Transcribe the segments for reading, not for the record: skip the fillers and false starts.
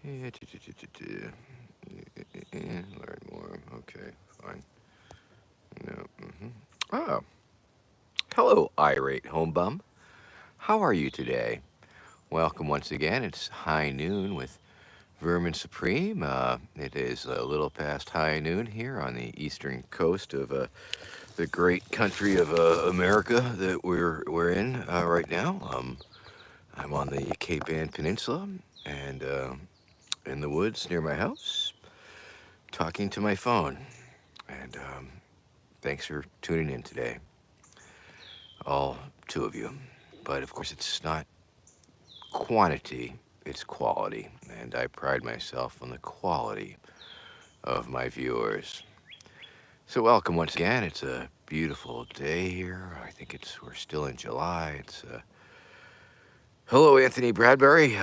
Learn more. Okay, fine. No. Oh, hello, irate home bum. How are you today? Welcome once again. It's high noon with Vermin Supreme. It is a little past high noon here on the eastern coast of the great country of America that we're in right now. I'm on the Cape Ann Peninsula and in the woods near my house, talking to my phone. And thanks for tuning in today, all two of you. But of course, it's not quantity, it's quality. And I pride myself on the quality of my viewers. So welcome once again. It's a beautiful day here. I think we're still in July. Hello, Anthony Bradbury.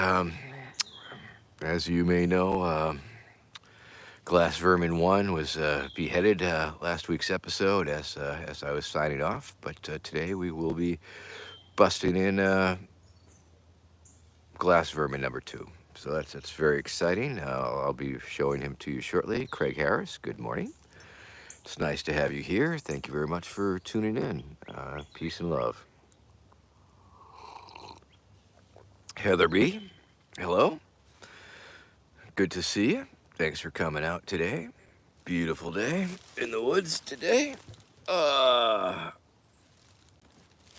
As you may know, Glass Vermin 1 was beheaded last week's episode as I was signing off. But today we will be busting in Glass Vermin number 2. So that's very exciting. I'll be showing him to you shortly. Craig Harris, good morning. It's nice to have you here. Thank you very much for tuning in. Peace and love. Heather B, hello. Good to see you. Thanks for coming out today. Beautiful day in the woods today.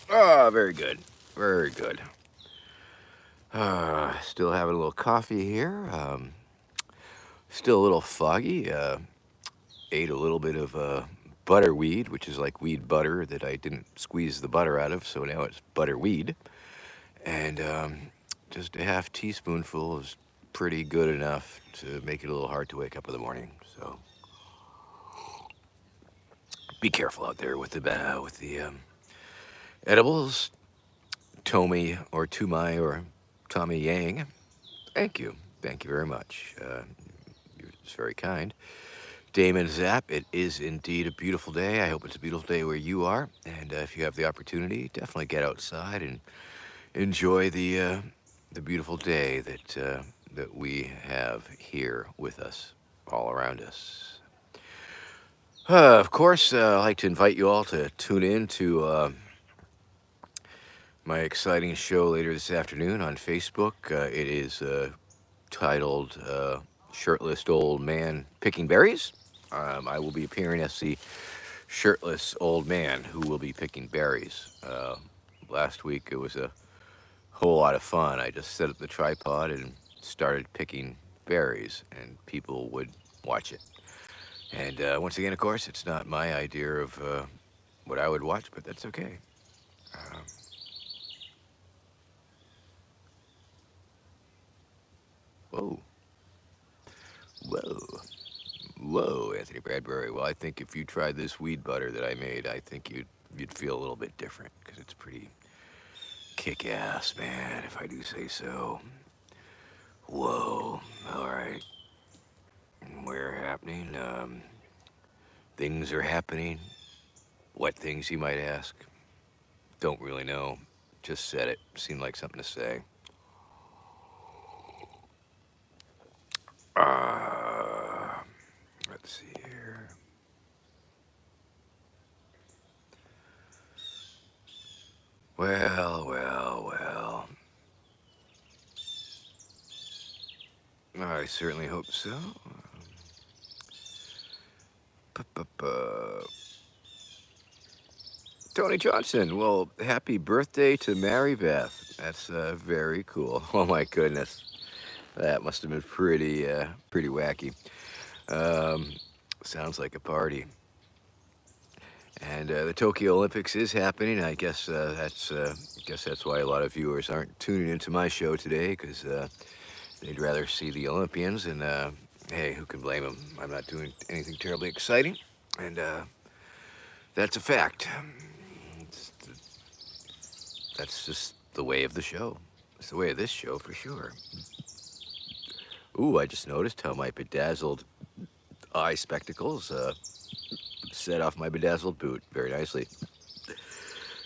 Very good. Very good. Still having a little coffee here. Still a little foggy. Ate a little bit of butterweed, which is like weed butter that I didn't squeeze the butter out of, so now it's butterweed. And just a half teaspoonful is pretty good enough to make it a little hard to wake up in the morning. So be careful out there with the edibles. Tommy or Tumai or Tommy Yang. Thank you. Thank you very much. You're just very kind. Damon Zapp, it is indeed a beautiful day. I hope it's a beautiful day where you are. And if you have the opportunity, definitely get outside and enjoy the beautiful day that we have here with us, all around us. Of course, I'd like to invite you all to tune in to my exciting show later this afternoon on Facebook. It is titled Shirtless Old Man Picking Berries. I will be appearing as the shirtless old man who will be picking berries. Last week it was a whole lot of fun. I just set up the tripod and started picking berries, and people would watch it. And once again, of course, it's not my idea of what I would watch, but that's okay. Whoa. Whoa. Whoa, Anthony Bradbury. Well, I think if you tried this weed butter that I made, I think you'd feel a little bit different because it's pretty kick-ass, man, if I do say so. Whoa. All right. We're happening. Things are happening. What things, you might ask? Don't really know. Just said it. Seemed like something to say. Let's see here. Well, well, well. I certainly hope so. Tony Johnson, well, happy birthday to Mary Beth. That's very cool. Oh my goodness, that must have been pretty wacky. Sounds like a party. And the Tokyo Olympics is happening. I guess that's why a lot of viewers aren't tuning into my show today, because they'd rather see the Olympians. And hey, who can blame them? I'm not doing anything terribly exciting, and that's a fact. That's just the way of the show. It's the way of this show for sure. Ooh, I just noticed how my bedazzled eye spectacles set off my bedazzled boot very nicely.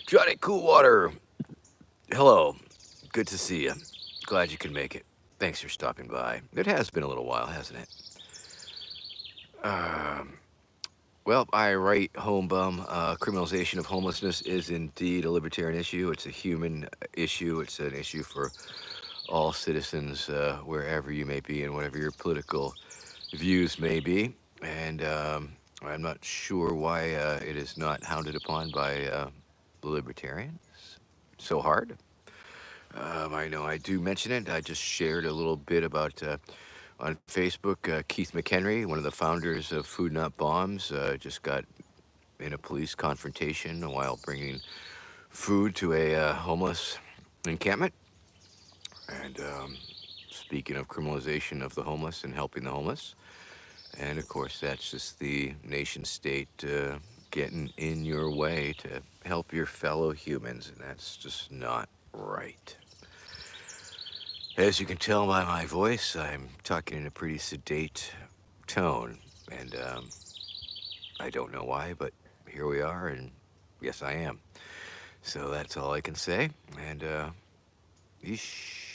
Johnny Coolwater, hello. Good to see you. Glad you could make it. Thanks for stopping by. It has been a little while, hasn't it? Um, well, I write home bum. Criminalization of homelessness is indeed a libertarian issue. It's a human issue. It's an issue for all citizens, wherever you may be and whatever your political views may be. And I'm not sure why it is not hounded upon by the libertarians so hard. I know I do mention it. I just shared a little bit about on Facebook. Keith McHenry, one of the founders of Food Not Bombs, just got in a police confrontation while bringing food to a homeless encampment. And speaking of criminalization of the homeless and helping the homeless, and of course, that's just the nation state getting in your way to help your fellow humans, and that's just not right. As you can tell by my voice, I'm talking in a pretty sedate tone, and I don't know why, but here we are, and yes, I am. So that's all I can say, and yeesh.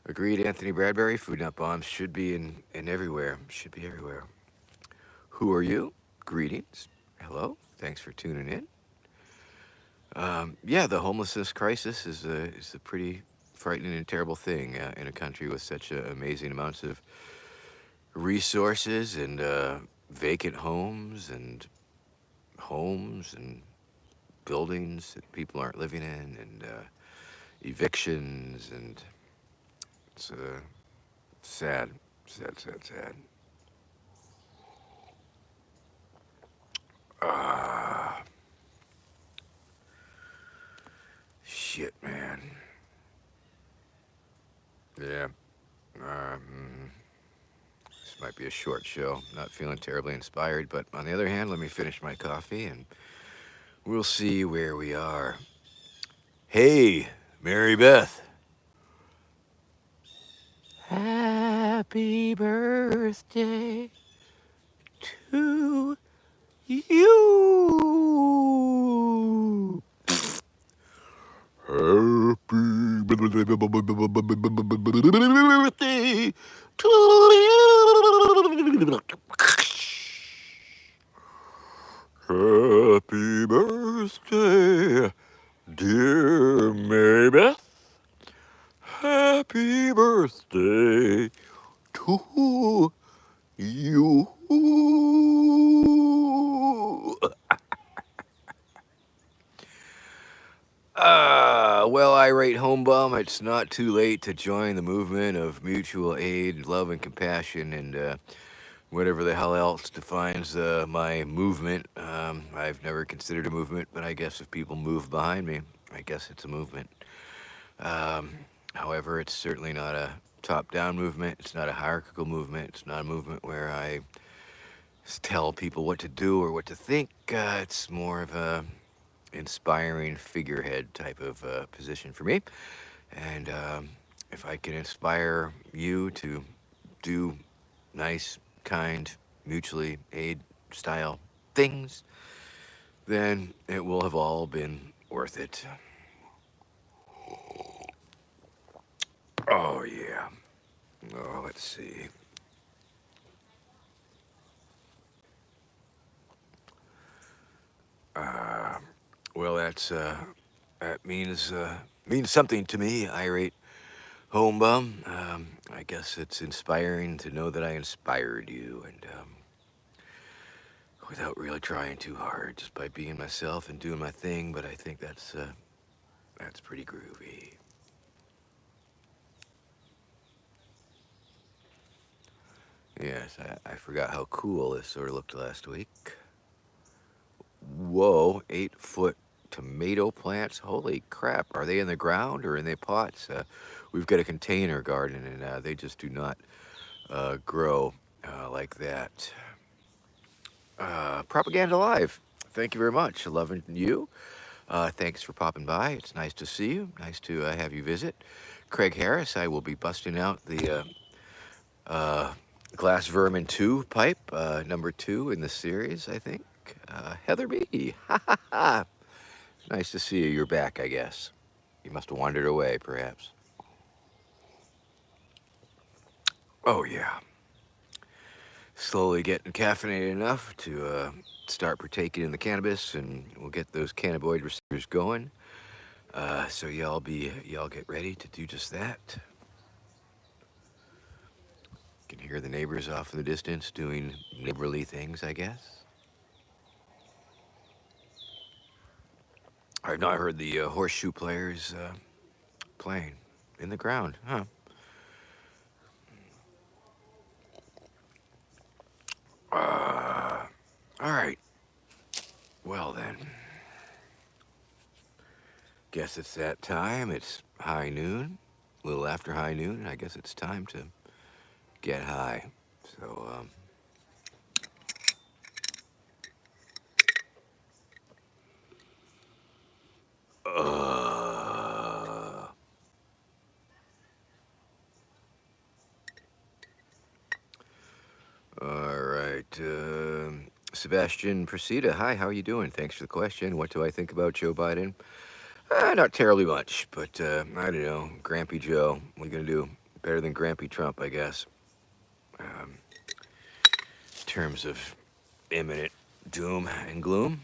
Agreed, Anthony Bradbury. Food Not Bombs should be in everywhere. Should be everywhere. Who are you? Greetings. Hello. Thanks for tuning in. Yeah, the homelessness crisis is a pretty frightening and terrible thing in a country with such amazing amounts of resources and vacant homes and buildings that people aren't living in and evictions and it's sad, sad, sad, sad. Ah, shit, man. Yeah. This might be a short show. Not feeling terribly inspired, but on the other hand, let me finish my coffee and we'll see where we are. Hey, Mary Beth. Happy birthday to you. Happy birthday to you. Happy birthday, dear Mary Beth. Happy birthday to you. Well, I rate home bum. It's not too late to join the movement of mutual aid, love, and compassion, and whatever the hell else defines my movement. I've never considered a movement, but I guess if people move behind me, I guess it's a movement. Um, However, it's certainly not a top-down movement. It's not a hierarchical movement. It's not a movement where I tell people what to do or what to think. It's more of a inspiring figurehead type of position for me. And if I can inspire you to do nice, kind, mutually aid style things, then it will have all been worth it. Oh, yeah. Oh, let's see. Uh, well, that means something to me. Irate home bum. I guess it's inspiring to know that I inspired you, and without really trying too hard, just by being myself and doing my thing. But I think that's pretty groovy. Yes, I forgot how cool this sort of looked last week. Whoa, 8 foot tomato plants. Holy crap. Are they in the ground or in the pots? We've got a container garden and they just do not grow like that. Propaganda Live. Thank you very much. Loving you. Thanks for popping by. It's nice to see you. Nice to have you visit. Craig Harris, I will be busting out the Glass Vermin 2 pipe, number 2 in the series, I think. Heather B. Ha ha ha. Nice to see you. You're back, I guess. You must have wandered away, perhaps. Oh, yeah. Slowly getting caffeinated enough to start partaking in the cannabis, and we'll get those cannabinoid receptors going. So y'all get ready to do just that. You can hear the neighbors off in the distance doing neighborly things, I guess. I've not heard the horseshoe players playing in the ground, huh? All right. Well then, guess it's that time. It's high noon, a little after high noon, and I guess it's time to get high. So, all right. Sebastian Presida, hi, how are you doing? Thanks for the question. What do I think about Joe Biden? Not terribly much, but I don't know. Grampy Joe, what are you going to do? Better than Grampy Trump, I guess, in terms of imminent doom and gloom.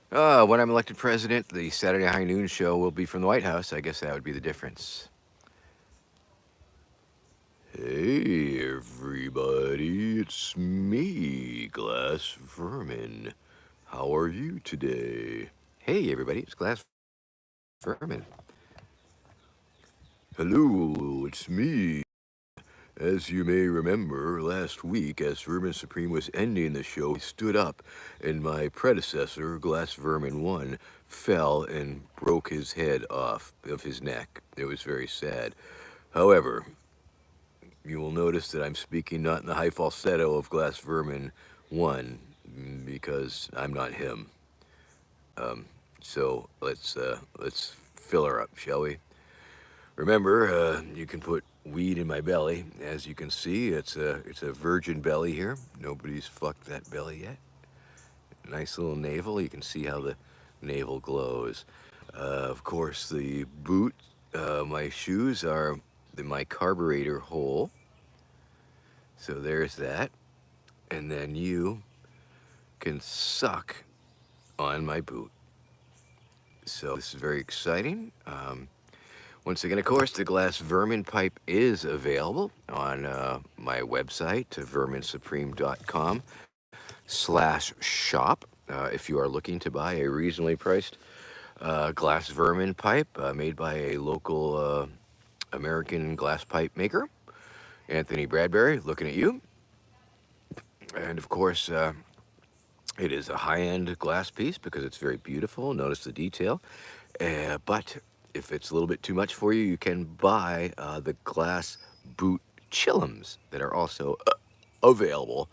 When I'm elected president, the Saturday High Noon show will be from the White House. I guess that would be the difference. Hey, everybody, it's me, Glass Vermin. How are you today? Hey, everybody, it's Glass Vermin. Hello, it's me. As you may remember, last week, as Vermin Supreme was ending the show, he stood up, and my predecessor, Glass Vermin 1, fell and broke his head off of his neck. It was very sad. However, you will notice that I'm speaking not in the high falsetto of Glass Vermin 1, because I'm not him. So let's fill her up, shall we? Remember, you can put weed in my belly. As you can see, it's a virgin belly here. Nobody's fucked that belly yet. Nice little navel. You can see how the navel glows. Of course, the boot, my shoes are my carburetor hole. So there's that. And then you can suck on my boot. So this is very exciting. Once again, of course, the Glass Vermin pipe is available on my website, verminsupreme.com/shop. If you are looking to buy a reasonably priced Glass Vermin pipe made by a local American glass pipe maker, Anthony Bradbury, looking at you. And of course, it is a high-end glass piece because it's very beautiful. Notice the detail. But if it's a little bit too much for you, you can buy the glass boot chillums that are also available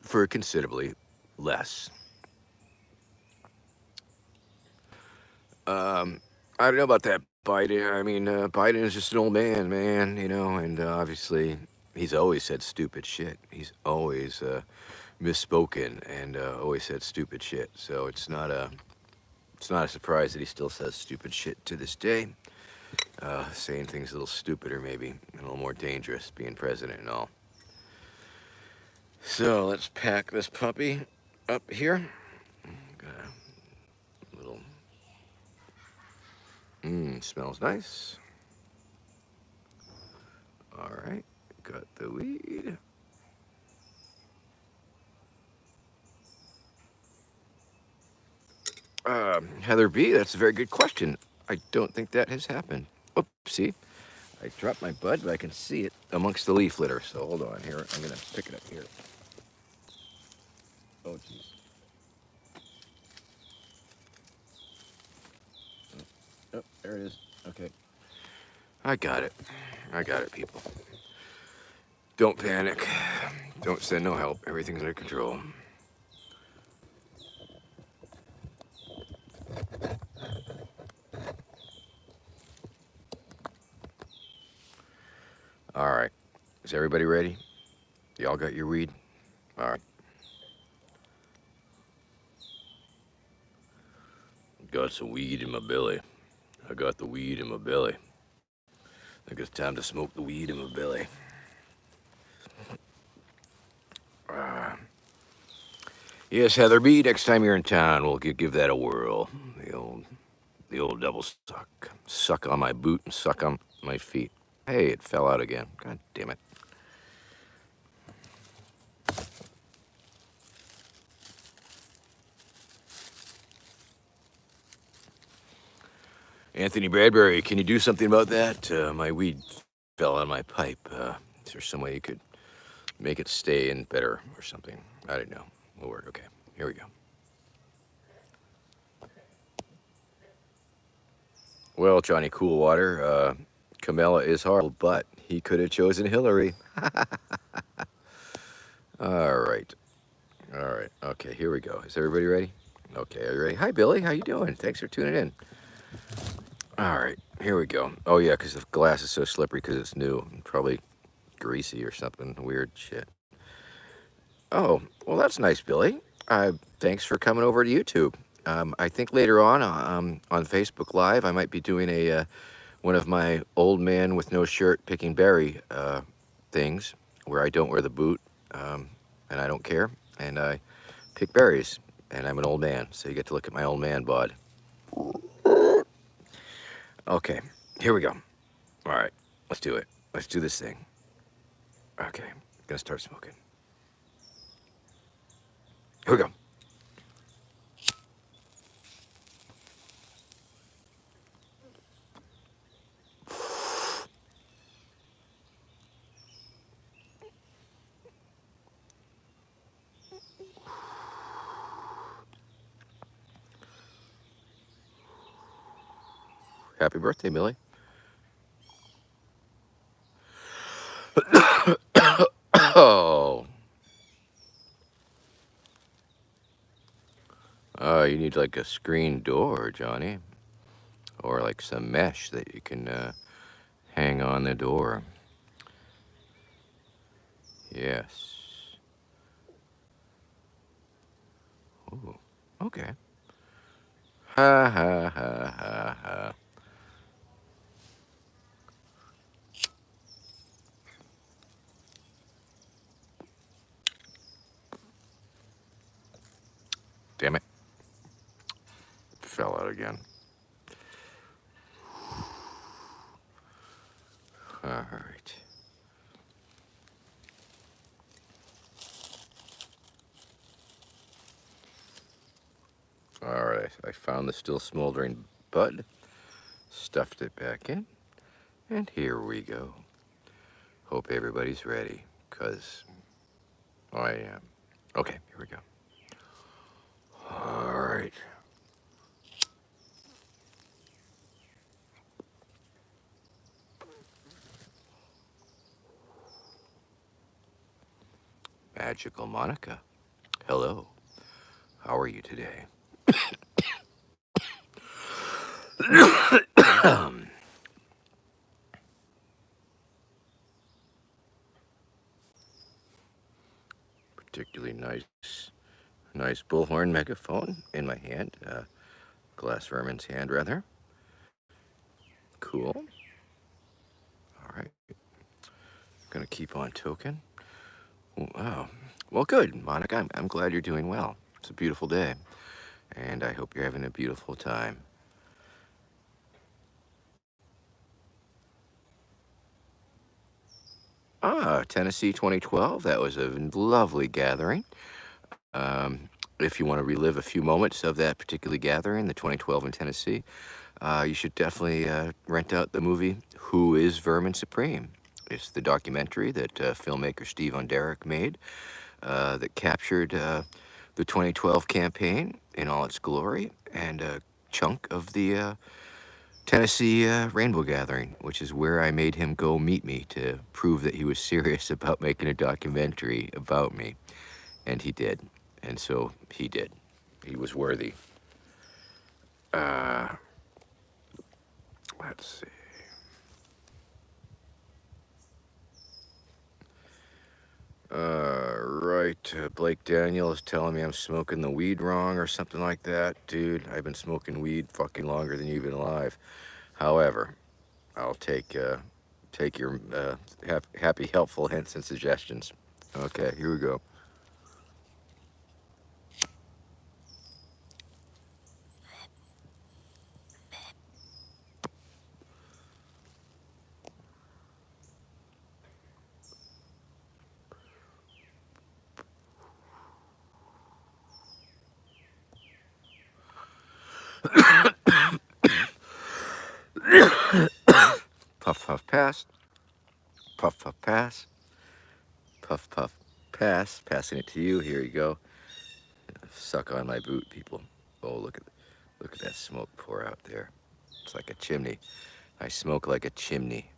for considerably less. I don't know about that Biden. I mean, Biden is just an old man, man, and obviously he's always said stupid shit. He's always misspoken and always said stupid shit. So it's not a surprise that he still says stupid shit to this day. Saying things a little stupider, maybe, and a little more dangerous, being president and all. So let's pack this puppy up here. Got a little. Smells nice. All right, got the weed. Heather B, that's a very good question. I don't think that has happened. Oopsie. I dropped my bud, but I can see it amongst the leaf litter. So hold on here. I'm going to pick it up here. Oh, jeez. Oh, there it is. Okay. I got it. I got it, people. Don't panic. Don't send no help. Everything's under control. All right. Is everybody ready? Y'all got your weed? All right. got some weed in my belly. I got the weed in my belly. I think it's time to smoke the weed in my belly. Yes, Heather B. Next time you're in town, we'll give that a whirl. The old double suck. Suck on my boot and suck on my feet. Hey, it fell out again. God damn it. Anthony Bradbury, can you do something about that? My weed fell on my pipe. Is there some way you could make it stay in better or something? I don't know. We'll work. Okay, here we go. Well, Johnny Coolwater, Kamala is horrible, but he could have chosen Hillary. All right. All right. Okay, here we go. Is everybody ready? Okay, are you ready? Hi, Billy. How you doing? Thanks for tuning in. All right, here we go. Oh, yeah, because the glass is so slippery because it's new. Probably greasy or something weird shit. Oh, well, that's nice, Billy. Thanks for coming over to YouTube. I think later on Facebook Live, I might be doing one of my old man with no shirt picking berry things where I don't wear the boot and I don't care and I pick berries and I'm an old man, so you get to look at my old man bod. Okay, here we go. All right, let's do it. Let's do this thing. Okay, gonna start smoking. Here we go. Happy birthday, Millie. Oh, you need like a screen door, Johnny, or like some mesh that you can hang on the door. Yes. Ooh. Okay. Ha ha ha ha ha. Damn it. Fell out again. All right. All right. I found the still smoldering bud, stuffed it back in, and here we go. Hope everybody's ready, because I am. Okay, here we go. All right. Magical Monica. Hello. How are you today? Particularly nice bullhorn megaphone in my hand. Glass Vermin's hand, rather. Cool. All right. Gonna keep on token. Wow. Well, good, Monica. I'm glad you're doing well. It's a beautiful day, and I hope you're having a beautiful time. Tennessee 2012. That was a lovely gathering. Um, if you want to relive a few moments of that particular gathering, the 2012 in Tennessee, you should definitely rent out the movie Who is Vermin Supreme? It's the documentary that filmmaker Steve Derrick made that captured the 2012 campaign in all its glory and a chunk of the Tennessee Rainbow Gathering, which is where I made him go meet me to prove that he was serious about making a documentary about me. And he did. And so he did. He was worthy. Uh, let's see. Right. Blake Daniel is telling me I'm smoking the weed wrong or something like that. Dude, I've been smoking weed fucking longer than you've been alive. However, I'll take your happy, helpful hints and suggestions. Okay, here we go. Puff, puff, pass. Puff, puff, pass. Puff, puff, pass. Passing it to you. Here you go. Suck on my boot, people. Oh, look at that smoke pour out there. It's like a chimney. I smoke like a chimney.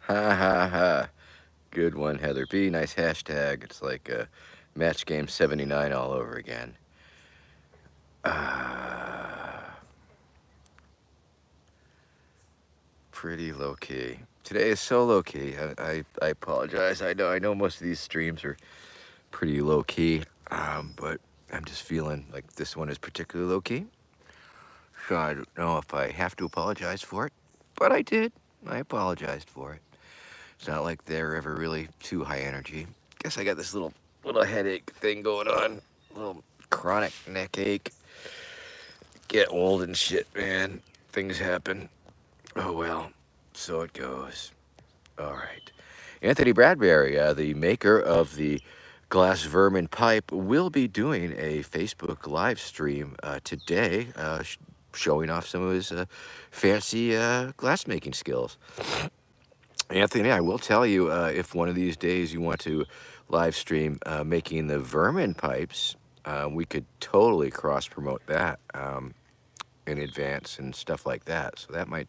Ha ha ha. Good one, Heather B. Nice hashtag. It's like Match Game 79 all over again. Pretty low key. Today is so low key. I apologize. I know most of these streams are pretty low key, but I'm just feeling like this one is particularly low key. So I don't know if I have to apologize for it, but I did. I apologized for it. It's not like they're ever really too high energy. Guess I got this little headache thing going on. Little chronic neck ache. Get old and shit, man. Things happen. Oh well, so it goes. All right. Anthony Bradbury, the maker of the Glass Vermin pipe, will be doing a Facebook live stream today, showing off some of his fancy glassmaking skills. Anthony, I will tell you, if one of these days you want to live stream making the Vermin pipes, we could totally cross promote that in advance and stuff like that. So that might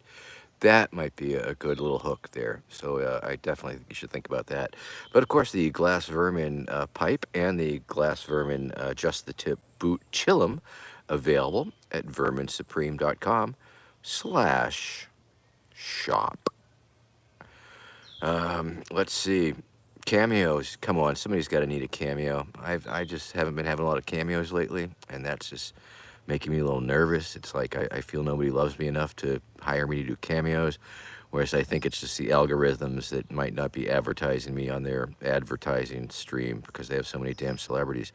be a good little hook there. So I definitely think you should think about that. But of course, the Glass Vermin pipe and the Glass Vermin Just the Tip boot chillum available at verminsupreme.com/shop. Let's see. Cameos. Come on, somebody's got to need a cameo. I just haven't been having a lot of cameos lately, and that's just making me a little nervous. It's like I feel nobody loves me enough to hire me to do cameos, whereas I think it's just the algorithms that might not be advertising me on their advertising stream because they have so many damn celebrities.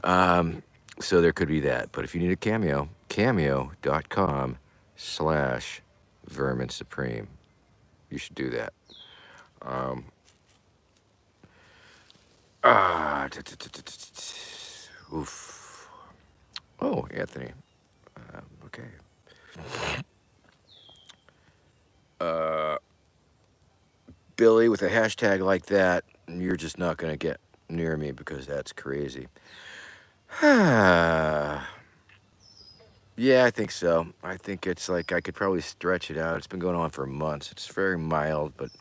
So there could be that. But if you need a cameo, cameo.com/Vermin Supreme. You should do that. Oof. Oh, Anthony. Okay. Billy, with a hashtag like that, you're just not going to get near me because that's crazy. Yeah, I think so. I think it's like I could probably stretch it out. It's been going on for months. It's very mild, but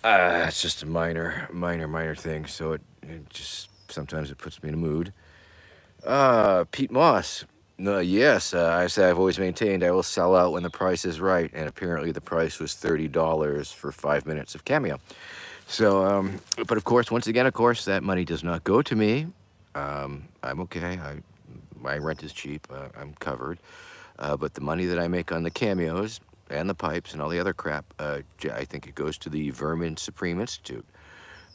it's just a minor thing. So it just sometimes it puts me in a mood. Pete Moss. No, yes, as I've always maintained, I will sell out when the price is right, and apparently the price was $30 for 5 minutes of cameo. So, but of course, once again, of course, that money does not go to me. I'm okay. My rent is cheap. I'm covered. But the money that I make on the cameos and the pipes and all the other crap, I think it goes to the Vermin Supreme Institute.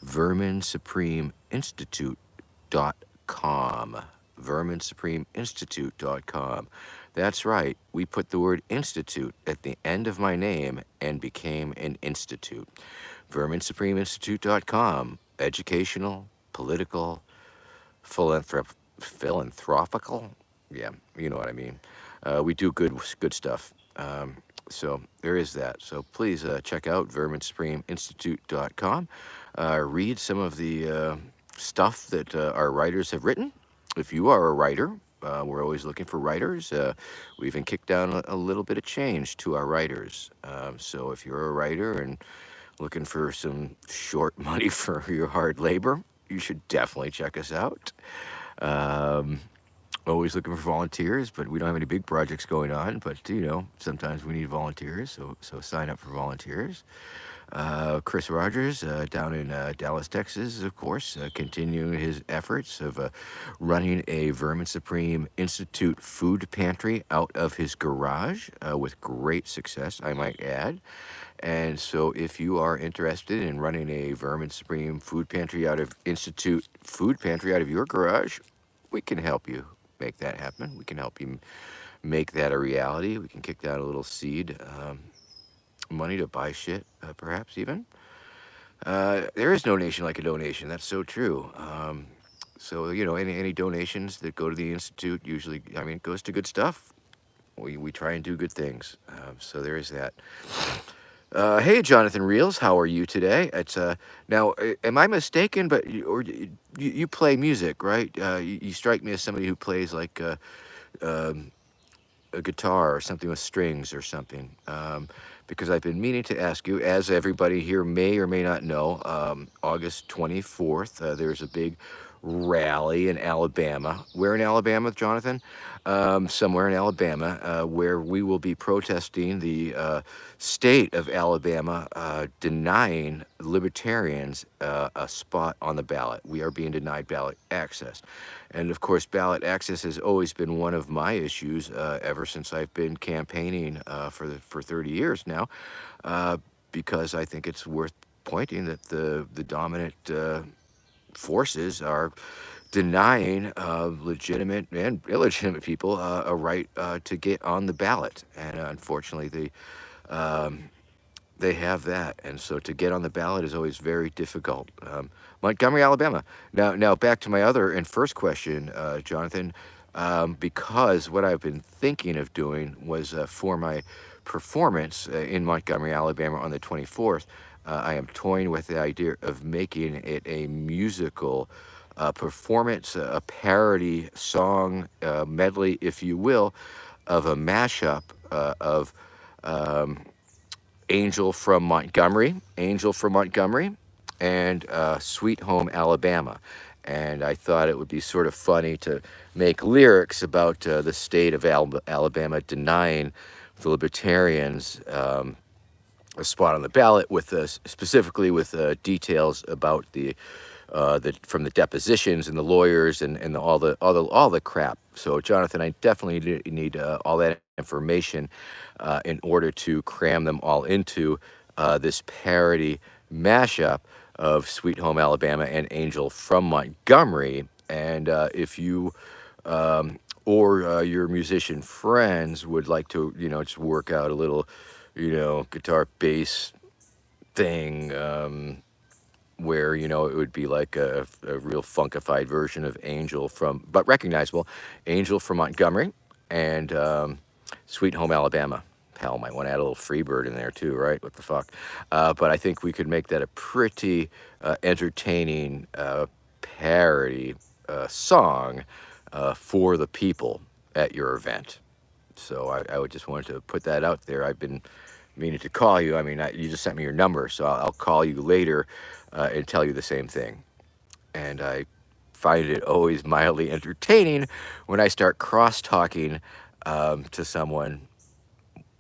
VerminSupremeInstitute.com. VerminSupremeInstitute.com. That's right. We put the word institute at the end of my name and became an institute. VerminSupremeInstitute.com. Educational, political, philanthropical. Yeah, you know what I mean. We do good stuff. So there is that. So please check out VerminSupremeInstitute.com. Read some of the stuff that our writers have written. If you are a writer, we're always looking for writers. We even kicked down a little bit of change to our writers. So if you're a writer and looking for some short money for your hard labor, you should definitely check us out. always looking for volunteers, but we don't have any big projects going on. But sometimes we need volunteers, so sign up for volunteers. Chris Rogers down in Dallas, Texas, of course, continuing his efforts of running a Vermin Supreme Institute food pantry out of his garage with great success, I might add. And so, if you are interested in running a Vermin Supreme food pantry out of Institute food pantry out of your garage, we can help you make that happen. We can help you make that a reality. We can kick down a little seed. Money to buy shit, perhaps even. There is no nation like a donation. That's so true. So any donations that go to the institute usually, I mean, it goes to good stuff. We try and do good things. So there is that. Hey, Jonathan Reels, how are you today? It's now. Am I mistaken? But you play music, right? You strike me as somebody who plays like um, a guitar or something with strings or something. Because I've been meaning to ask you, as everybody here may or may not know, August 24th, there's a big rally in Alabama. Where in Alabama, Jonathan? Somewhere in Alabama, where we will be protesting the state of Alabama denying libertarians a spot on the ballot. We are being denied ballot access. And of course, ballot access has always been one of my issues ever since I've been campaigning for 30 years now, because I think it's worth pointing that the dominant forces are denying legitimate and illegitimate people a right to get on the ballot. And unfortunately, they have that, and so to get on the ballot is always very difficult. Montgomery, Alabama. Now back to my other and first question, Jonathan, because what I've been thinking of doing was for my performance in Montgomery, Alabama on the 24th. I am toying with the idea of making it a musical performance, a parody song medley, if you will, of a mashup of. Um, Angel from Montgomery, and Sweet Home Alabama. And I thought it would be sort of funny to make lyrics about the state of Alabama denying the libertarians a spot on the ballot, with specifically with details about the from the depositions and the lawyers and all the crap. So, Jonathan, I definitely need all that information in order to cram them all into this parody mashup of Sweet Home Alabama and Angel from Montgomery. And if you or your musician friends would like to, just work out a little, guitar bass thing. Where it would be like a real funkified version of Angel but recognizable, Angel from Montgomery, and Sweet Home Alabama. Hell, might want to add a little Freebird in there too, right? What the fuck? But I think we could make that a pretty entertaining parody song for the people at your event. So I would just wanted to put that out there. I've been meaning to call you. I mean, you just sent me your number, so I'll call you later and tell you the same thing. And I find it always mildly entertaining when I start cross-talking to someone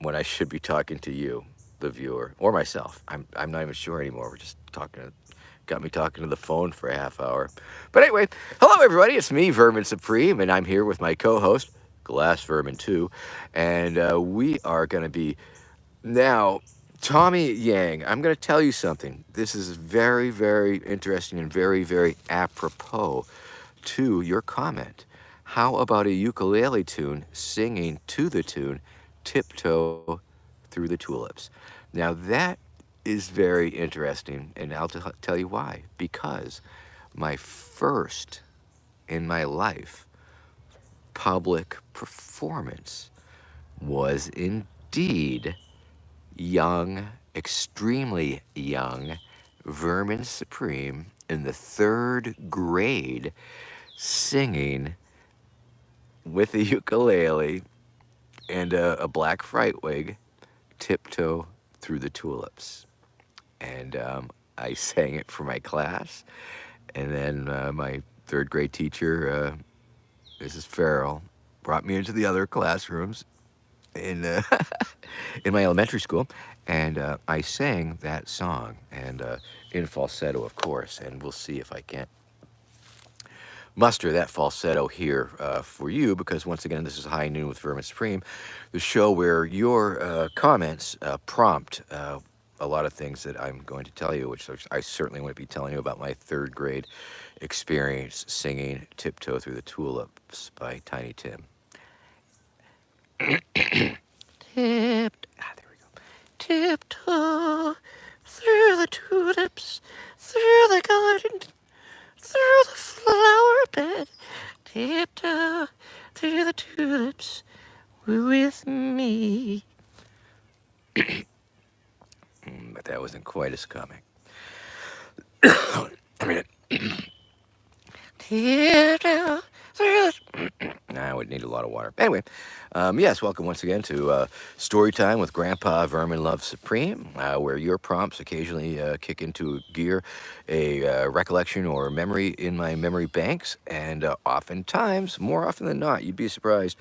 when I should be talking to you, the viewer, or myself. I'm not even sure anymore. We're just got me talking to the phone for a half hour. But anyway, hello everybody. It's me, Vermin Supreme, and I'm here with my co-host, Glass Vermin 2, and we are going to be now, Tommy Yang, I'm going to tell you something. This is very, very interesting and very, very apropos to your comment. How about a ukulele tune singing to the tune Tiptoe Through the Tulips? Now, that is very interesting, and I'll tell you why. Because my first in my life public performance was indeed young, extremely young, Vermin Supreme in the 3rd grade, singing with a ukulele and a black fright wig, Tiptoe Through the Tulips. And I sang it for my class, and then my 3rd grade teacher Mrs. Farrell brought me into the other classrooms in in my elementary school, and I sang that song, and in falsetto, of course. And we'll see if I can't muster that falsetto here for you, because once again, this is High Noon with Vermin Supreme, the show where your comments prompt a lot of things that I'm going to tell you, which I certainly won't be telling you about my third grade experience singing Tiptoe Through the Tulips by Tiny Tim. There we go. Tiptoe through the tulips, through the garden, through the flower bed. Tiptoe through the tulips with me. But that wasn't quite as comic. I mean, tiptoe through the... I would need a lot of water. Anyway, yes, welcome once again to Story Time with Grandpa Vermin Love Supreme, where your prompts occasionally kick into gear a recollection or memory in my memory banks, and oftentimes, more often than not, you'd be surprised,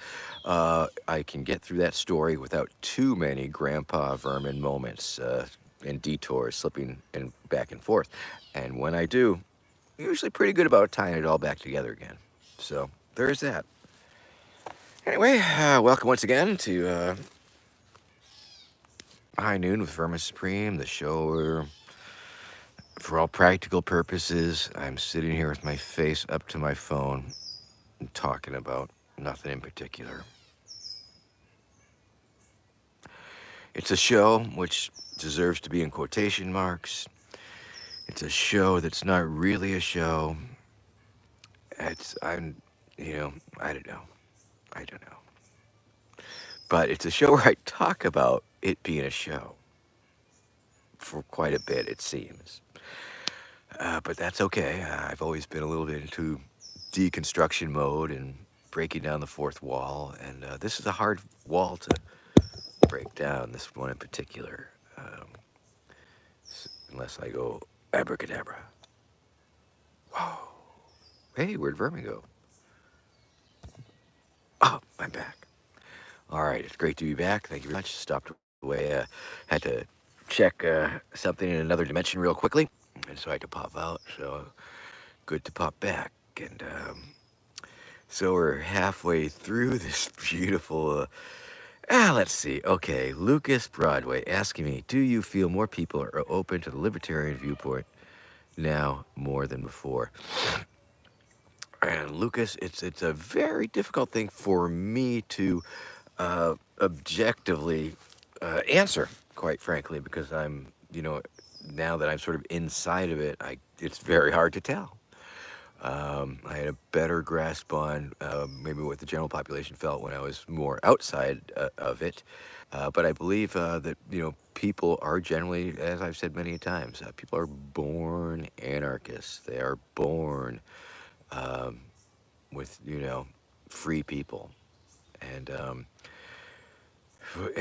I can get through that story without too many Grandpa Vermin moments and detours slipping in back and forth. And when I do, usually pretty good about tying it all back together again. So there's that. Anyway, welcome once again to High Noon with Vermin Supreme, the show where, for all practical purposes, I'm sitting here with my face up to my phone and talking about nothing in particular. It's a show which deserves to be in quotation marks. It's a show that's not really a show. I don't know. I don't know. But it's a show where I talk about it being a show for quite a bit, it seems. But that's okay. I've always been a little bit into deconstruction mode and breaking down the fourth wall. And this is a hard wall to break down, this one in particular. Unless I go abracadabra. Whoa. Hey, where'd Vermin go? Oh, I'm back. All right, it's great to be back. Thank you very much. Stopped away. Had to check something in another dimension real quickly, and so I had to pop out. So good to pop back. And so we're halfway through this beautiful. Let's see. Okay, Lucas Broadway asking me, do you feel more people are open to the libertarian viewpoint now more than before? And Lucas, it's a very difficult thing for me to objectively answer, quite frankly, because I'm, now that I'm sort of inside of it, it's very hard to tell. I had a better grasp on maybe what the general population felt when I was more outside of it. But I believe that, people are generally, as I've said many times, people are born anarchists. They are born with, free people. And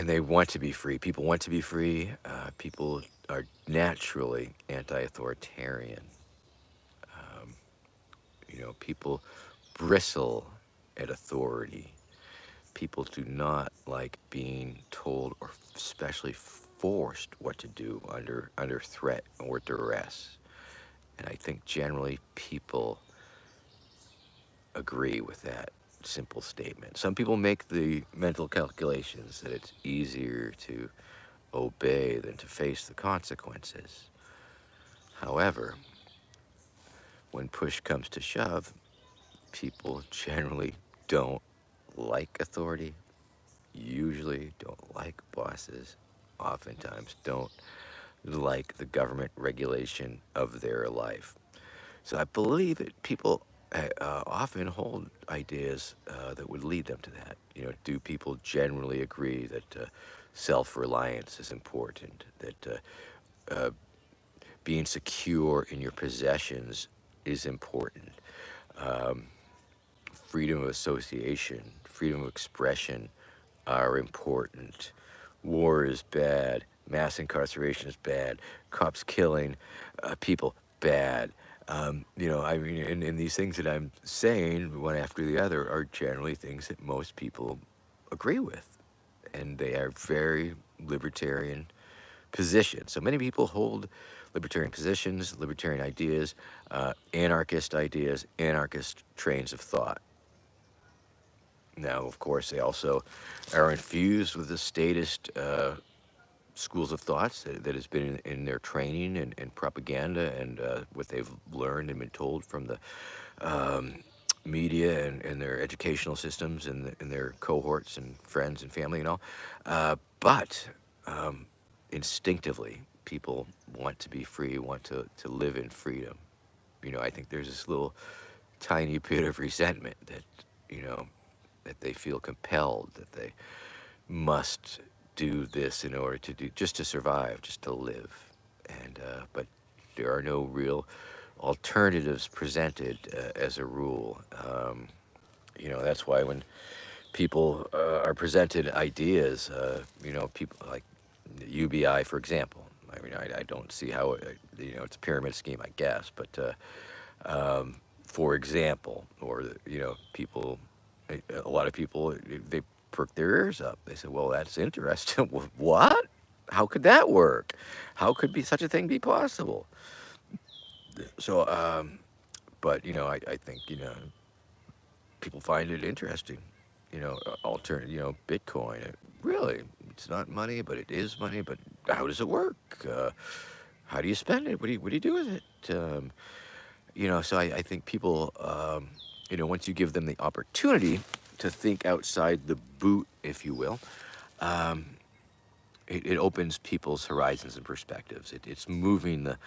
they want to be free. People want to be free. People are naturally anti-authoritarian. People bristle at authority. People do not like being told or especially forced what to do under threat or duress. And I think generally people agree with that simple statement. Some people make the mental calculations that it's easier to obey than to face the consequences. However, when push comes to shove, people generally don't like authority, usually don't like bosses, oftentimes don't like the government regulation of their life. So I believe that people often hold ideas that would lead them to that. Do people generally agree that self-reliance is important, that being secure in your possessions is important, freedom of association, freedom of expression are important, war is bad, mass incarceration is bad, cops killing people, bad, I mean, and these things that I'm saying, one after the other, are generally things that most people agree with. And they are very libertarian positions. So many people hold libertarian positions, libertarian ideas, anarchist trains of thought. Now, of course, they also are infused with the statist schools of thoughts that has been in their training and propaganda and what they've learned and been told from the media and their educational systems and their cohorts and friends and family and all. But instinctively, people want to be free, want to live in freedom. I think there's this little tiny bit of resentment that, you know, that they feel compelled, that they must do this in order to do, just to survive, just to live. And, but there are no real alternatives presented as a rule. That's why when people are presented ideas, people like UBI, for example. I mean, I don't see how it's a pyramid scheme, I guess, but for example, or people, a lot of people they perk their ears up. They say, "Well, that's interesting. Well, what? How could that work? How could be such a thing be possible?" So, but I think people find it interesting. Bitcoin. Really, it's not money, but it is money. But how does it work? How do you spend it? What do you do with it? So I think people, once you give them the opportunity to think outside the boot, if you will, it opens people's horizons and perspectives. It's moving the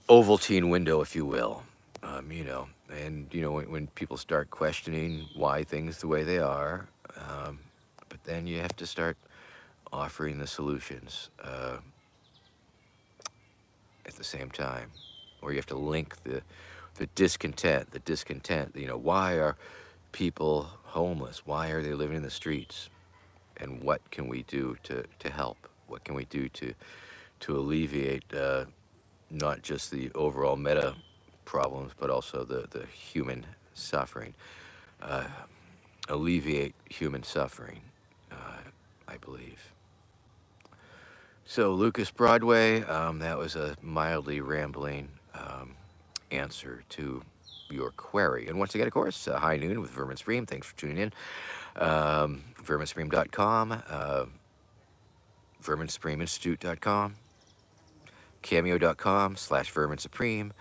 Ovaltine window, if you will. When people start questioning why things the way they are, but then you have to start offering the solutions at the same time, or you have to link the discontent. Why are people homeless? Why are they living in the streets? And what can we do to help? What can we do to alleviate not just the overall meta problems, but also the human suffering? Alleviate human suffering, I believe. So, Lucas Broadway, that was a mildly rambling answer to your query. And once again, of course, High Noon with Vermin Supreme. Thanks for tuning in. VerminSupreme.com, VerminSupremeInstitute.com, Cameo.com/Vermin Supreme.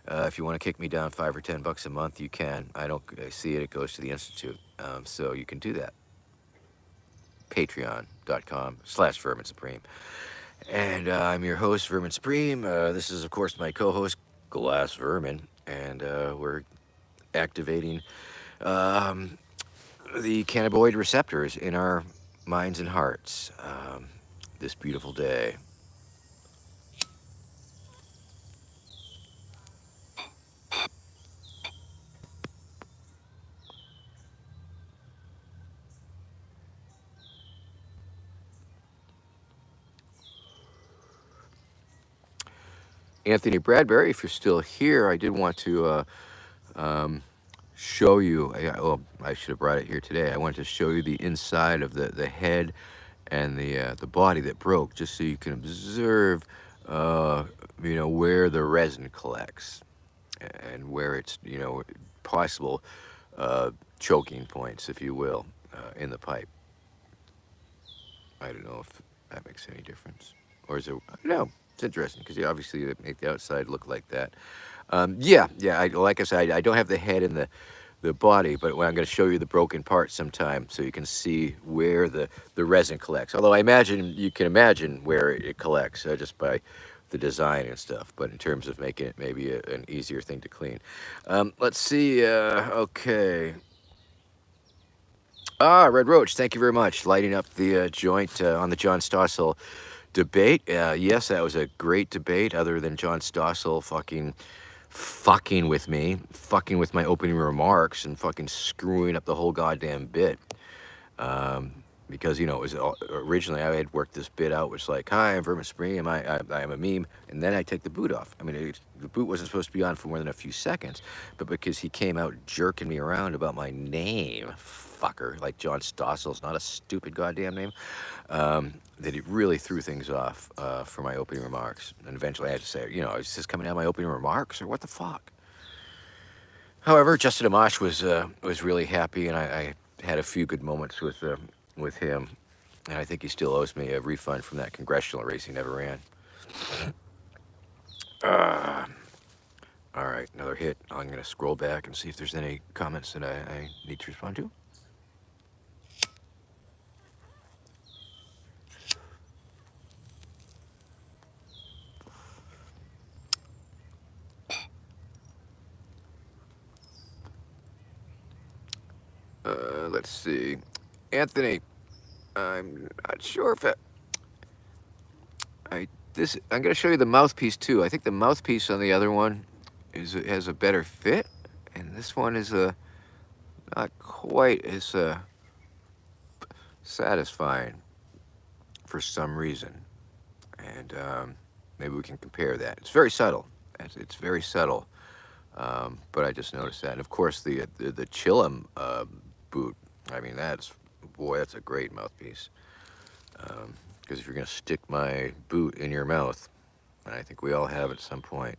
If you want to kick me down $5 or $10 a month, you can. I see it. It goes to the Institute. So you can do that. Patreon.com/Vermin Supreme. And I'm your host, Vermin Supreme. This is, of course, my co-host, Glass Vermin. And we're activating the cannabinoid receptors in our minds and hearts this beautiful day. Anthony Bradbury, if you're still here, I did want to show you. I should have brought it here today. I wanted to show you the inside of the head and the body that broke, just so you can observe, where the resin collects and where it's, possible choking points, if you will, in the pipe. I don't know if that makes any difference, or is it? I don't know. It's interesting because you obviously make the outside look like that. Yeah. Like I said, I don't have the head and the body, but I'm going to show you the broken parts sometime so you can see where the resin collects. Although you can imagine where it collects just by the design and stuff. But in terms of making it maybe an easier thing to clean, let's see. Okay. Red Roach, thank you very much. Lighting up the joint on the John Stossel debate. Yes, that was a great debate, other than John Stossel fucking with me, fucking with my opening remarks, and fucking screwing up the whole goddamn bit. because it was originally I had worked this bit out, which like, "Hi, I'm Vermin Supreme. I am a meme," and then I take the boot off. I mean, the boot wasn't supposed to be on for more than a few seconds, but because he came out jerking me around about my name, fucker, like John Stossel's not a stupid goddamn name, that it really threw things off for my opening remarks. And eventually I had to say, is this coming out of my opening remarks or what the fuck? However, Justin Amash was really happy, and I had a few good moments with him, and I think he still owes me a refund from that congressional race he never ran. All right, another hit. I'm gonna scroll back and see if there's any comments that I need to respond to. Let's see, Anthony. I'm not sure if I'm gonna show you the mouthpiece too. I think the mouthpiece on the other one has a better fit, and this one is not quite as satisfying for some reason, and maybe we can compare that. It's very subtle. It's very subtle, but I just noticed that. And of course, the Chillum boot. I mean, that's a great mouthpiece. Because if you're gonna stick my boot in your mouth, and I think we all have at some point.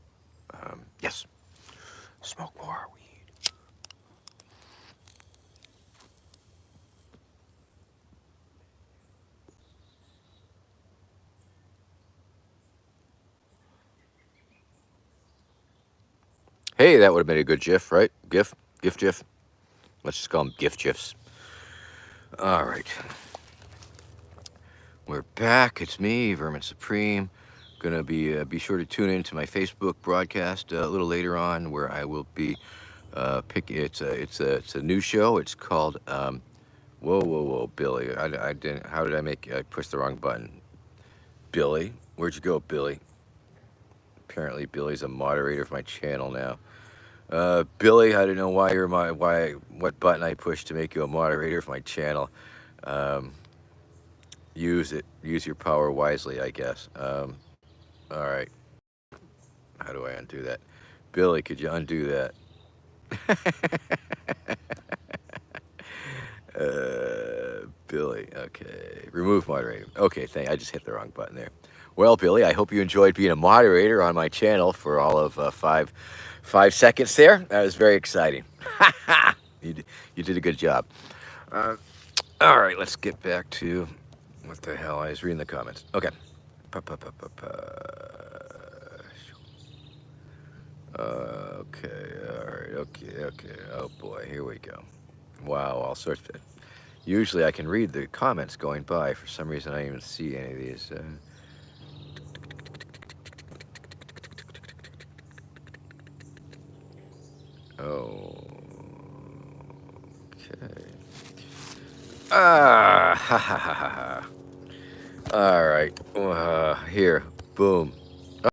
Yes, smoke more weed. Hey, that would have been a good GIF, right? GIF. Let's just call them GIF GIFs. All right. We're back. It's me, Vermin Supreme. Gonna be sure to tune in to my Facebook broadcast a little later on, where I will be picking. It's a new show. It's called whoa, Billy. I didn't. How did I pushed the wrong button? Billy, where'd you go, Billy? Apparently, Billy's a moderator of my channel now. Billy, I don't know what button I pushed to make you a moderator of my channel. Use it. Use your power wisely, I guess. All right. How do I undo that? Billy, could you undo that? Billy, okay. Remove moderator. Okay, I just hit the wrong button there. Well, Billy, I hope you enjoyed being a moderator on my channel for all of 5 seconds there. That was very exciting. You did a good job. All right, let's get back to what the hell. I was reading the comments. Okay. Okay, all right, okay. Oh boy, here we go. Wow, all sorts of. Usually I can read the comments going by. For some reason, I don't even see any of these. Okay. Ha ha ha ha. All right, here, boom.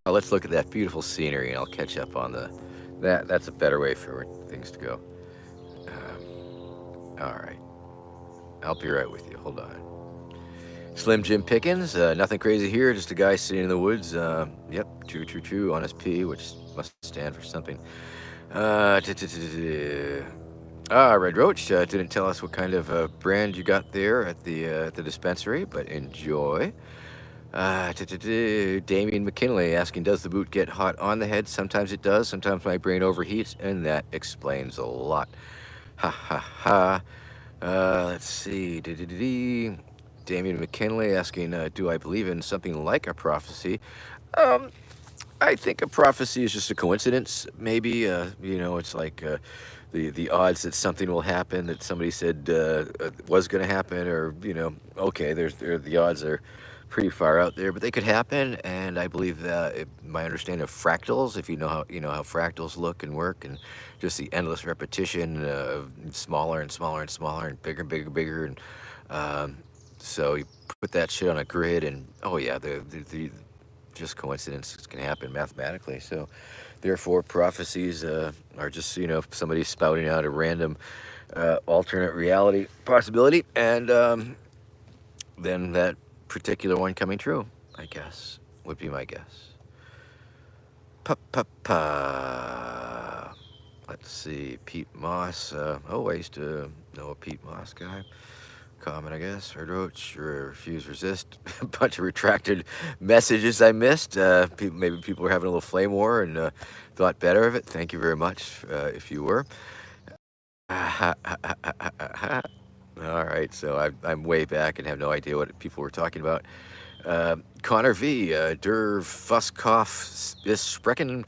Oh, let's look at that beautiful scenery, and I'll catch up on that's a better way for things to go. All right, I'll be right with you. Hold on. Slim Jim Pickens, nothing crazy here, just a guy sitting in the woods. Yep, true, on his P, which must stand for something. Red Roach didn't tell us what kind of brand you got there at the dispensary, but enjoy. Damien McKinley asking, does the boot get hot on the head? Sometimes it does. Sometimes my brain overheats, and that explains a lot. Ha ha ha. Let's see. Damien McKinley asking, do I believe in something like a prophecy? I think a prophecy is just a coincidence. Maybe, it's like the odds that something will happen that somebody said was going to happen, or okay, the odds are pretty far out there, but they could happen. And I believe that my understanding of fractals, if you know how fractals look and work, and just the endless repetition of smaller and smaller and smaller and bigger, bigger, and so you put that shit on a grid, and oh yeah, the just coincidences can happen mathematically. So therefore prophecies are just somebody spouting out a random alternate reality possibility, and then that particular one coming true, I guess, would be my guess. Pa pa pa. Let's see, Pete Moss. Oh, I used to know a Pete Moss guy. Comment, I guess. Red Roach, refuse, resist. A bunch of retracted messages I missed. Maybe people were having a little flame war and thought better of it. Thank you very much if you were. All right, so I'm way back and have no idea what people were talking about. Connor V. Der Fuskopf ist sprechen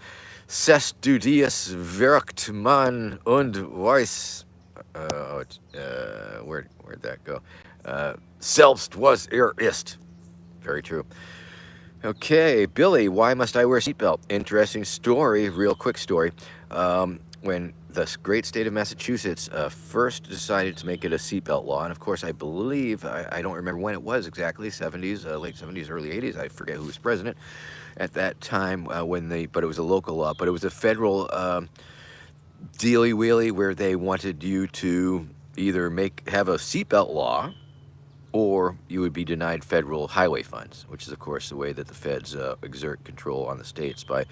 ses du dies wirkt man und weiß. Where'd that go? Selbst was er ist. Very true. Okay, Billy, why must I wear a seatbelt? Interesting story, real quick story. When the great state of Massachusetts first decided to make it a seatbelt law, and of course, I believe, I don't remember when it was exactly, 70s, late 70s, early 80s, I forget who was president at that time but it was a local law, but it was a federal dealy wheelie where they wanted you to either have a seatbelt law or you would be denied federal highway funds, which is, of course, the way that the feds exert control on the states by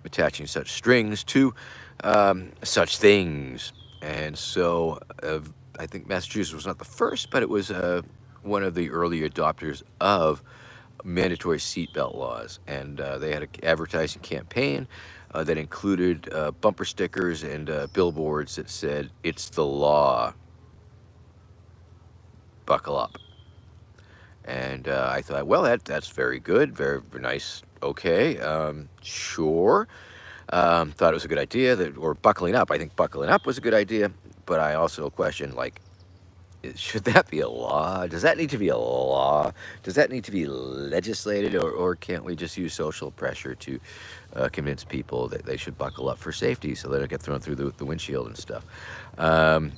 attaching such strings to such things. And so I think Massachusetts was not the first, but it was one of the early adopters of mandatory seatbelt laws. And they had an advertising campaign that included bumper stickers and billboards that said, "It's the law, buckle up." And I thought, well, that's very good, very, very nice. Okay, sure. Thought it was a good idea or buckling up. I think buckling up was a good idea, but I also question, like, should that be a law? Does that need to be a law? Does that need to be legislated, or can't we just use social pressure to convince people that they should buckle up for safety so they don't get thrown through the windshield and stuff? Um,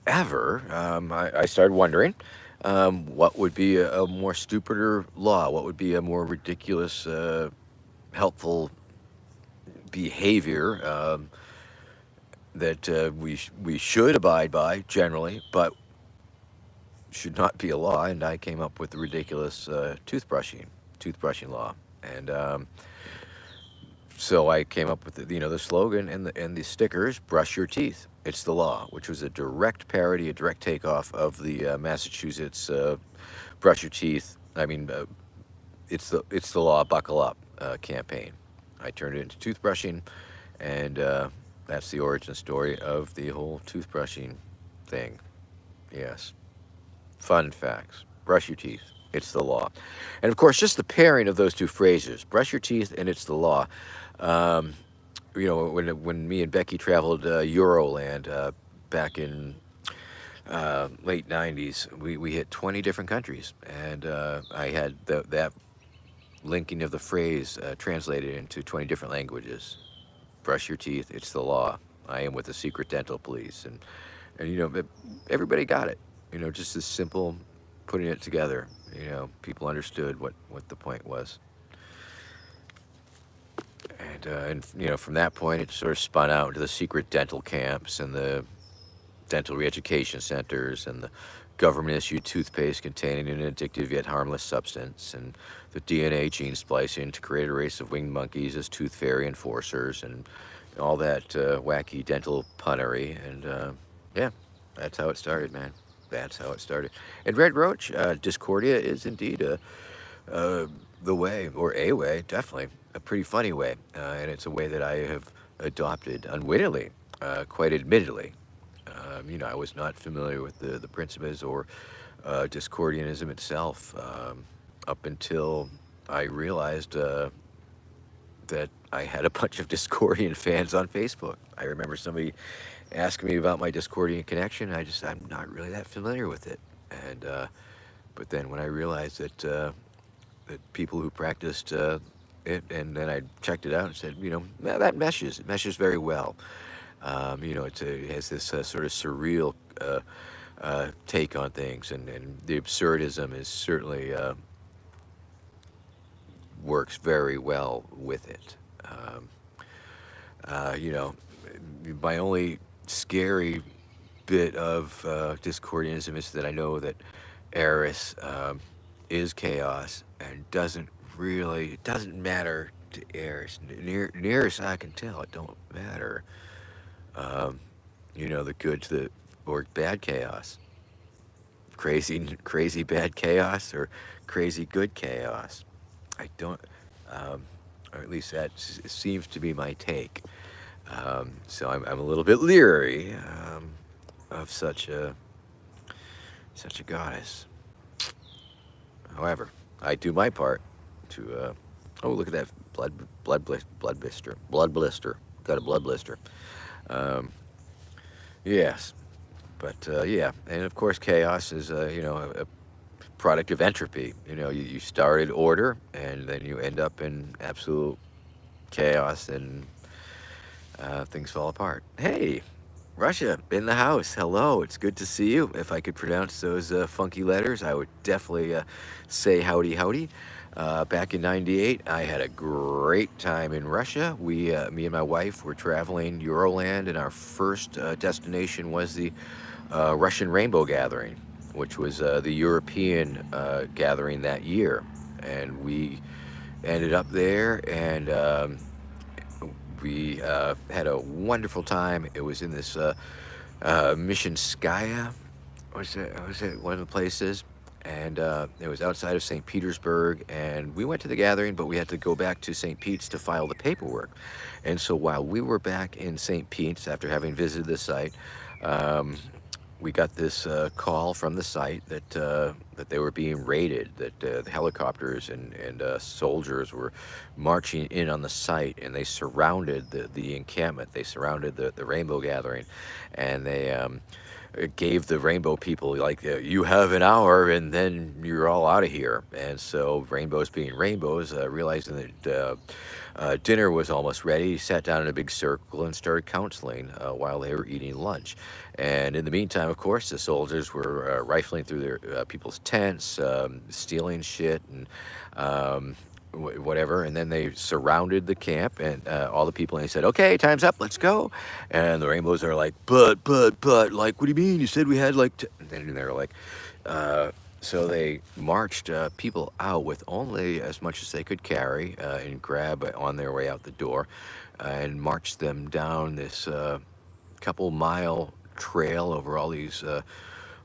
However, I started wondering what would be a more stupider law? What would be a more ridiculous, helpful behavior that we should abide by generally, but should not be a law? And I came up with the ridiculous toothbrushing law. And so I came up with the slogan and the stickers: "Brush your teeth. It's the law," which was a direct parody, a direct takeoff of the Massachusetts "Brush your teeth." I mean, it's the law. Buckle up campaign. I turned it into toothbrushing, and that's the origin story of the whole toothbrushing thing. Yes, fun facts. Brush your teeth. It's the law, and of course, just the pairing of those two phrases: "Brush your teeth" and "It's the law." Um, when me and Becky traveled Euroland back in late '90s, we hit 20 different countries, and I had that linking of the phrase translated into 20 different languages. Brush your teeth. It's the law. I am with the secret dental police, and everybody got it. Just as simple, putting it together. People understood what the point was. And from that point, it sort of spun out into the secret dental camps and the dental re-education centers and the government-issued toothpaste containing an addictive yet harmless substance, and the DNA gene splicing to create a race of winged monkeys as tooth fairy enforcers, and all that wacky dental punnery. And yeah, that's how it started, man. That's how it started. And Red Roach, Discordia is indeed uh, the way, or a way, definitely, a pretty funny way. And it's a way that I have adopted unwittingly, quite admittedly. I was not familiar with the principles or Discordianism itself up until I realized that I had a bunch of Discordian fans on Facebook. I remember somebody asking me about my Discordian connection. I'm not really that familiar with it. And but then when I realized that people who practiced it, and then I checked it out and said, "Nah, that meshes. It meshes very well. It has this sort of surreal take on things, and the absurdism is certainly works very well with it. Um, uh, you know, my only scary bit of discordianism is that I know that Eris is chaos and doesn't really, it doesn't matter to Eris. Near as I can tell, it don't matter. Um, the good to the or bad chaos, crazy bad chaos, or crazy good chaos. I don't, um, or at least that seems to be my take. So I'm a little bit leery of such a goddess. However, I do my part to. Oh, look at that blood blister. Got a blood blister. Um, yes, but yeah, and of course, chaos is a product of entropy. You started order, and then you end up in absolute chaos, and things fall apart. Hey, Russia, in the house. Hello, it's good to see you. If I could pronounce those funky letters, I would definitely say howdy, howdy. Back in '98, I had a great time in Russia. Me and my wife, were traveling Euroland, and our first destination was the Russian Rainbow Gathering, which was the European gathering that year. And we ended up there, and we had a wonderful time. It was in this Mishinskaya, was it one of the places? And it was outside of St. Petersburg. And we went to the gathering, but we had to go back to St. Pete's to file the paperwork. And so while we were back in St. Pete's, after having visited the site, um, we got this call from the site that they were being raided, that the helicopters and soldiers were marching in on the site, and they surrounded the encampment. They surrounded the Rainbow Gathering, and they gave the Rainbow people, like, you have an hour and then you're all out of here. And so rainbows being rainbows, realizing that dinner was almost ready, sat down in a big circle and started counseling while they were eating lunch. And in the meantime, of course, the soldiers were rifling through their people's tents, stealing shit, and whatever. And then they surrounded the camp, and all the people, and they said, okay, time's up, let's go. And the rainbows are like, but, like, what do you mean? You said we had like, and they're like, so they marched people out with only as much as they could carry and grab on their way out the door, and marched them down this couple mile trail over all these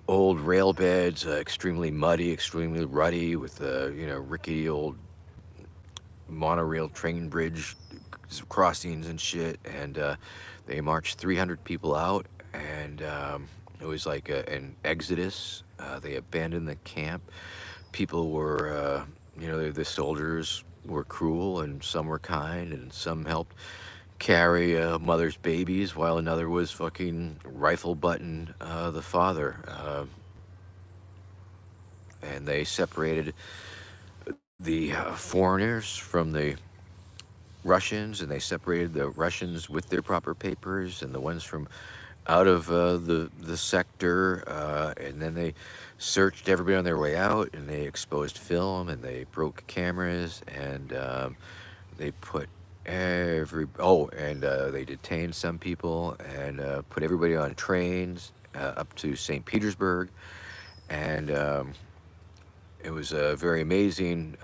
old rail beds, extremely muddy, extremely ruddy, with rickety old monorail train bridge crossings and shit. And they marched 300 people out, and it was like an exodus. They abandoned the camp. People were, the soldiers were cruel, and some were kind, and some helped carry mother's babies, while another was fucking rifle button the father. And they separated the foreigners from the Russians, and they separated the Russians with their proper papers and the ones from out of the sector, and then they searched everybody on their way out, and they exposed film, and they broke cameras, and they put and they detained some people, and put everybody on trains up to St. Petersburg. And it was a very amazing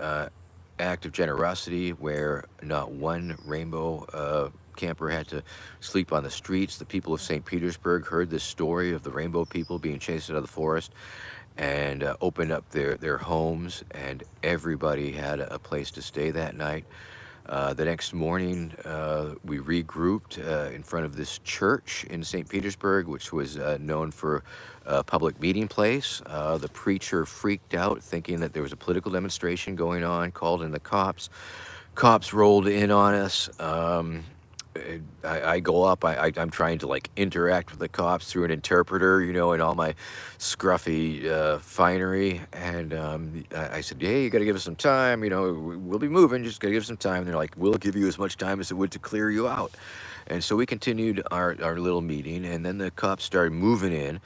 act of generosity, where not one rainbow camper had to sleep on the streets. The people of St. Petersburg heard this story of the rainbow people being chased out of the forest, and opened up their homes, and everybody had a place to stay that night. The next morning, we regrouped in front of this church in St. Petersburg, which was known for a public meeting place. The preacher freaked out, thinking that there was a political demonstration going on, called in the cops. Cops rolled in on us. I go up. I'm trying to, like, interact with the cops through an interpreter, in all my scruffy finery. And I said, "Hey, you got to give us some time. We'll be moving. Just got to give us some time." And they're like, "We'll give you as much time as it would to clear you out." And so we continued our little meeting, and then the cops started moving in,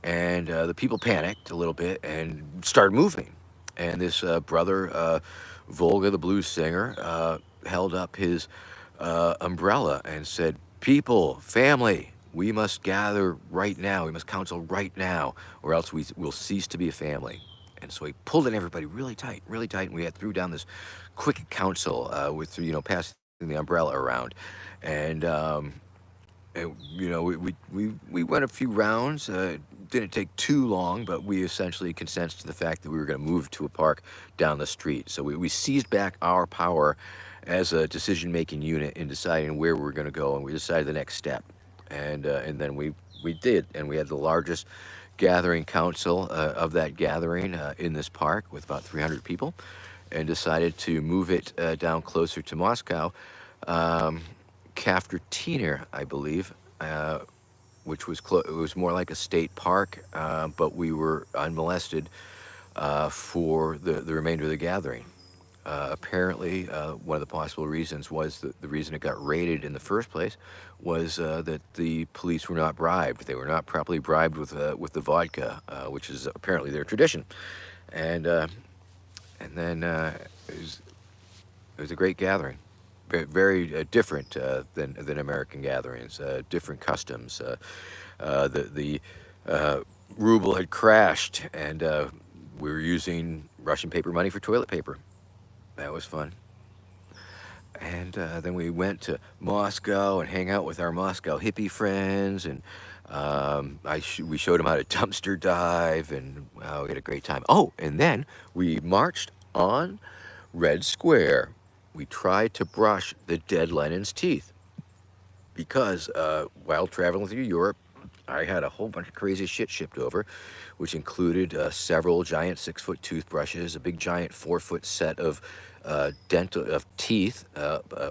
and the people panicked a little bit and started moving. And this brother, Volga, the blues singer, held up his umbrella and said, "People, family, We must gather right now. We must counsel right now, or else we will cease to be a family. And so he pulled in everybody really tight, and we had threw down this quick council with passing the umbrella around, and we went a few rounds. Didn't take too long, but we essentially consented to the fact that we were going to move to a park down the street. So we seized back our power as a decision-making unit in deciding where we were going to go, and we decided the next step. And then we did, and we had the largest gathering council of that gathering in this park with about 300 people, and decided to move it down closer to Moscow. Um, Kaftertiner, I believe, which was it was more like a state park, but we were unmolested for the remainder of the gathering. Apparently, one of the possible reasons was that the reason it got raided in the first place was that the police were not bribed. They were not properly bribed with the vodka, which is apparently their tradition. And and then it was a great gathering, very different than American gatherings, different customs. The ruble had crashed, and we were using Russian paper money for toilet paper. That was fun. And then we went to Moscow and hang out with our Moscow hippie friends, and we showed them how to dumpster dive, and wow, we had a great time. Oh, and then we marched on Red Square. We tried to brush the dead Lenin's teeth because while traveling through Europe, I had a whole bunch of crazy shit shipped over, which included several giant 6-foot toothbrushes, a big giant 4-foot set of dental of teeth,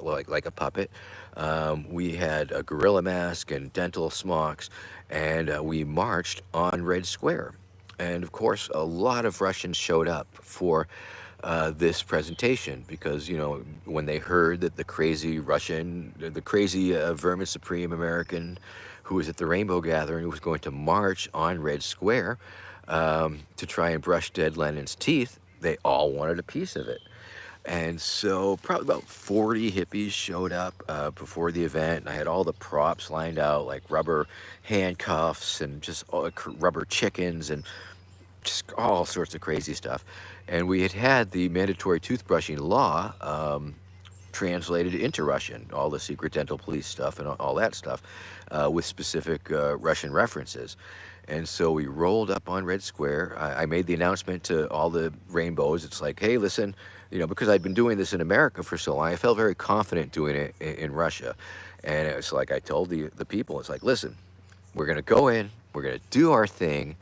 like a puppet. We had a gorilla mask and dental smocks, and we marched on Red Square. And of course, a lot of Russians showed up for this presentation because when they heard that the crazy Russian, the crazy Vermin Supreme American who was at the Rainbow Gathering was going to march on Red Square to try and brush dead Lenin's teeth, they all wanted a piece of it. And so probably about 40 hippies showed up before the event. And I had all the props lined out, like rubber handcuffs and just rubber chickens and just all sorts of crazy stuff. And we had the mandatory toothbrushing law translated into Russian, all the secret dental police stuff and all that stuff, with specific Russian references. And so we rolled up on Red Square. I made the announcement to all the rainbows. It's like, hey, listen, because I'd been doing this in America for so long, I felt very confident doing it in Russia. And it's like I told the people, it's like, listen, we're going to go in, we're going to do our thing,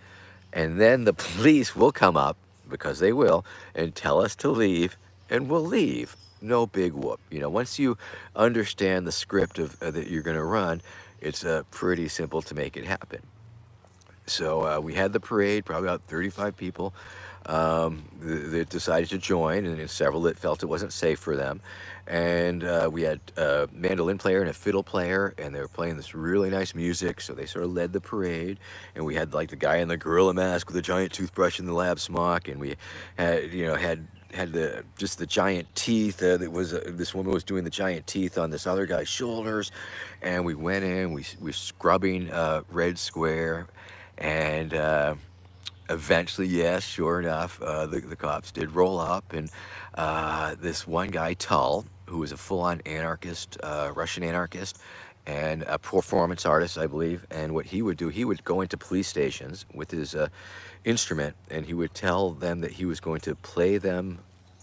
and then the police will come up, because they will, and tell us to leave, and we'll leave. No big whoop. Once you understand the script of that you're going to run, it's pretty simple to make it happen. So we had the parade, probably about 35 people that decided to join, and then several that felt it wasn't safe for them. And we had a mandolin player and a fiddle player, and they were playing this really nice music, so they sort of led the parade. And we had like the guy in the gorilla mask with a giant toothbrush and the lab smock, and we had the giant teeth. That was this woman was doing the giant teeth on this other guy's shoulders, and we went in. We scrubbing Red Square, and eventually, yes, sure enough, the cops did roll up, and this one guy, Tull, who was a full-on anarchist, Russian anarchist, and a performance artist, I believe. And what he would do, he would go into police stations with his instrument, and he would tell them that he was going to play them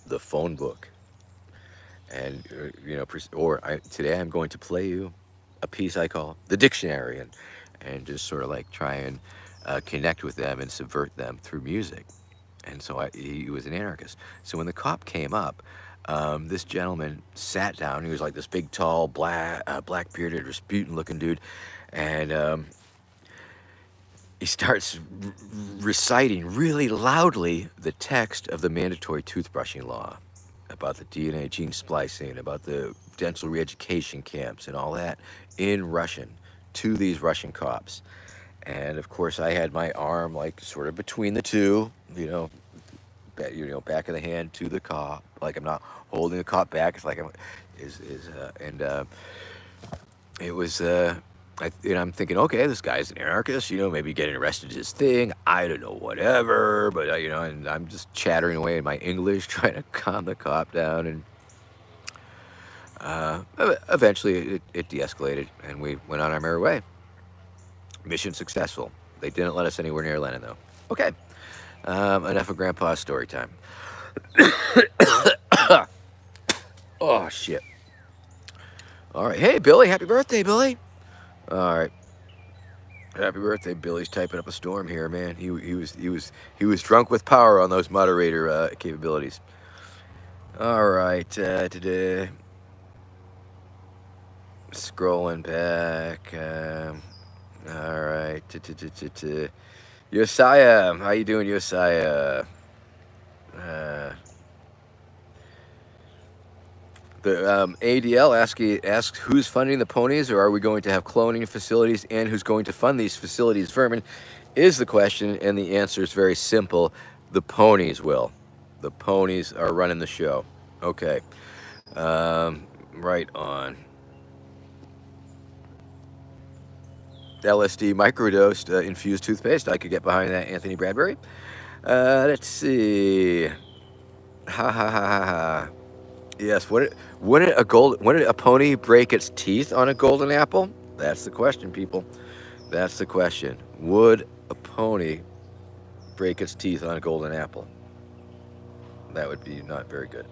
the phone book. And today I'm going to play you a piece I call the dictionary, and just sort of like try and connect with them and subvert them through music. And so he was an anarchist. So when the cop came up, this gentleman sat down. He was like this big, tall, black bearded, Rasputin-looking dude, and he starts reciting really loudly the text of the mandatory toothbrushing law about the DNA gene splicing, about the dental re-education camps, and all that in Russian to these Russian cops. And of course, I had my arm like sort of between the two, back of the hand to the cop, like I'm not holding the cop back. It's like I'm, is and it was I'm thinking, okay, this guy's an anarchist, maybe getting arrested is his thing. I don't know, whatever. But, and I'm just chattering away in my English, trying to calm the cop down. And eventually it de escalated and we went on our merry way. Mission successful. They didn't let us anywhere near Lennon, though. Okay. Enough of Grandpa's story time. Oh, shit. All right. Hey, Billy. Happy birthday, Billy. All right. Happy birthday, Billy's typing up a storm here, man. He was drunk with power on those moderator capabilities. All right, today scrolling back. All right, Josiah, how you doing, Josiah? Uh, the ADL asks who's funding the ponies, or are we going to have cloning facilities, and who's going to fund these facilities? Vermin is the question, and the answer is very simple: the ponies will. The ponies are running the show. Okay, right on. LSD microdosed infused toothpaste. I could get behind that, Anthony Bradbury. Let's see. Ha ha ha ha ha. Yes. Wouldn't a pony break its teeth on a golden apple? That's the question, people. That's the question. Would a pony break its teeth on a golden apple? That would be not very good.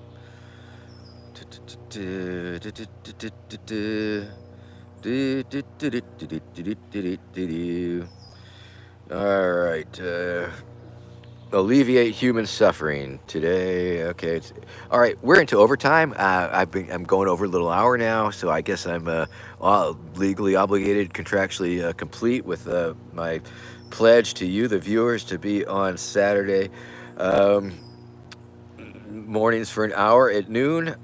All right. Alleviate human suffering today. Okay. All right. We're into overtime. I'm going over a little hour now, so I guess I'm legally obligated, contractually complete with my pledge to you, the viewers, to be on Saturday mornings for an hour at noon.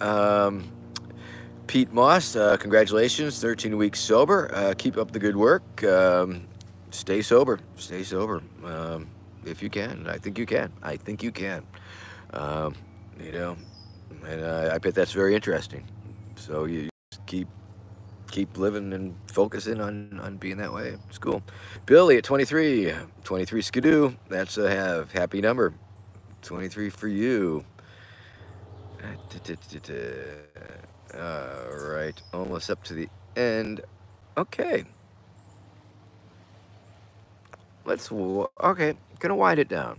Pete Moss, congratulations, 13 weeks sober. Keep up the good work. Stay sober. Stay sober. If you can. I think you can. I think you can. Um, you know, and I bet that's very interesting. So you just keep living and focusing on being that way. It's cool. Billy at 23. 23 skidoo. That's a happy number. 23 for you. All right, almost up to the end. Okay, okay, gonna wind it down.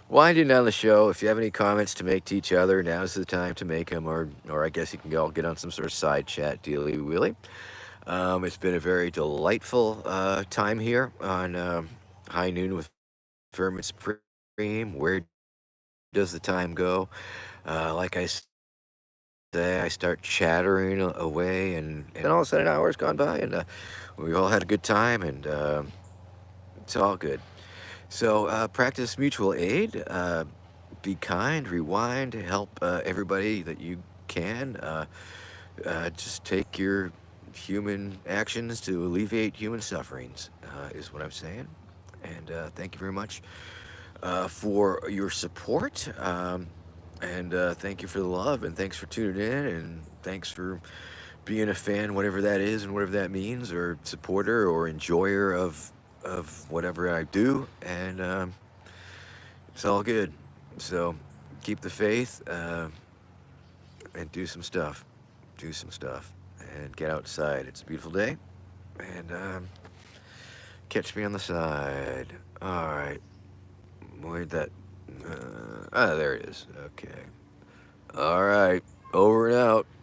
Winding down the show. If you have any comments to make to each other, now's the time to make them, or I guess you can all get on some sort of side chat dealy wheelie. It's been a very delightful time here on High Noon with Vermin Supreme. Where does the time go? Like I say, I start chattering away, and all of a sudden, an hour's gone by, and we all had a good time, and it's all good. So, practice mutual aid, be kind, rewind, help everybody that you can. Just take your human actions to alleviate human sufferings, is what I'm saying. And thank you very much for your support. And thank you for the love, and thanks for tuning in, and thanks for being a fan, whatever that is, and whatever that means, or supporter or enjoyer of whatever I do, and it's all good. So keep the faith and do some stuff. Do some stuff and get outside. It's a beautiful day, and catch me on the side. All right, where'd that? There it is. Okay. All right, over and out.